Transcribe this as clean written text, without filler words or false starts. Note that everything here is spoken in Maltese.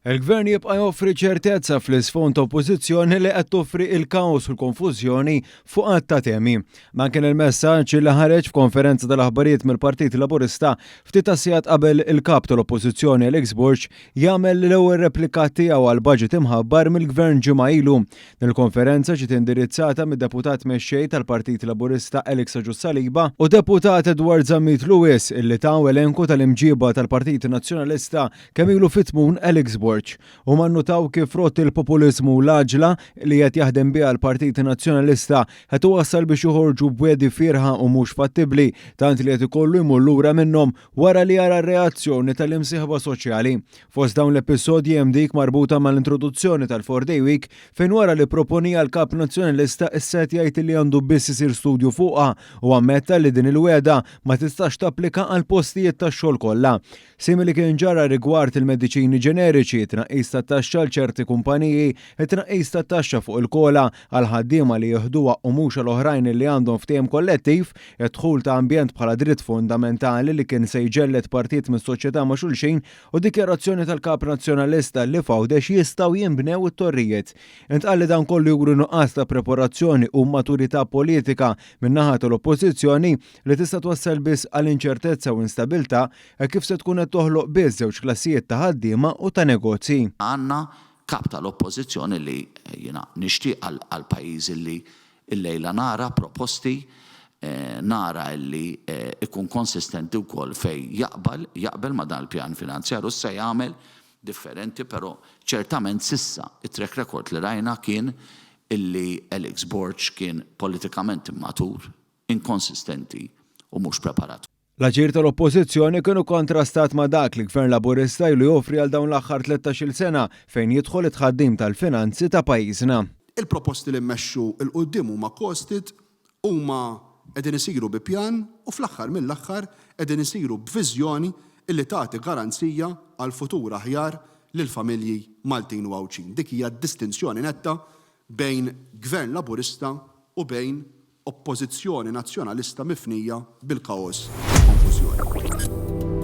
Il-Gvern jibqa' joffri ċertezza fl-isfond oppożizzjoni li qed toffri il-kaos u l-konfużjoni fuq qatt ta' temi. Ma kien il-messaġġ li ħareġ f'konferenza tal-aħbarijiet mill-Partit Laburista ftit sigħat qabel il-kap tal-Oppożizzjoni Alex Burch jagħmel l-ewwel replika tiegħu għal budget imħabbar mill-Gvern ġimgħa ilu. Il-konferenza ġiet indirizzata mid-deputat mexxej tal-Partit Laburista Alex Saliba u deputat Edward Zammit Lewis illi taw elenku tal-imġiba tal-Partit Nazzjonalista kemm ilu fit-tmun Alex Burch. U mannutaw kif rott il-populizmu l-aġla li qed jaħdem biha l-Partit Nazzjonalista qed iwassal biex joħorġu b'wiedi firħa u mhux fattibbli tant li qed ikollu jmur lura minnhom wara li jara r-reazzjoni tal-imsieħba soċjali. Fost dawn l-episodji hemm dik marbuta mal-introduzzjoni tal-4 Day Week fejn wara li proponija l-Kap Nazzjonalista issa qed jgħid li għandu biss isir studju fuqha u ammetta li din il-weda ma tistax tapplika għal postijiet tax-xogħol kollha. Simili kien ġara rigward il-mediċini ġeneriċi, tnaqqis tat-taxxa għal ċerti kumpaniji, tnaqqis tat-taxxa fuq il-kola għal ħaddiema li jieħduha u mhux għal oħrajn li għandhom ftehim kollettiv, dħul ta' ambjent bħala dritt fundamentali li kien se jġellet partit mis-soċjetà ma' xulxin u dikjarazzjoni tal-Kap Nazzjonalista li fawdex jistgħu jinbnew it-torrijiet. Intqal li dan kollu juru nuqqas ta' preparazzjoni u maturità politika min-naħa tal-Oppożizzjoni li tista' twassal biss għal inċertezza u instabilità kif se tkun qed toħloq biss żewġ klassijiet ta' ħaddiema u ta' negozji. Għandna kap tal-Oppożizzjoni li jiena nixtieq għal pajjiż li llejla nara proposti nara li ikun konsistenti wkoll fejn jaqbel ma' dan il-pjan finanzjarju se jagħmel differenti, però ċertament sissa it-track record li rajna kien illi Alex Burch kien politikament immatur, inkonsistenti u mhux preparat. L-aġir tal-Oppożizzjoni kienu kontrastat ma' dak li Gvern Laburista ilu joffri għal dawn l-aħħar 13-il sena fejn jidħol it-tħaddim tal-finanzi ta' pajjiżna. Il-proposti li mmexxu l-qudiem huma costed huma qegħdin isiru bi pjan u fl-aħħar mill-aħħar qegħdin isiru b'viżjoni illi tagħti garanzija għal futur aħjar lill-familji Maltin u Għawċin. Dik hija distinzjoni netta bejn Gvern Laburista u bejn Oppożizzjoni nazzjonalista mifnija bil-kaos u konfużjoni.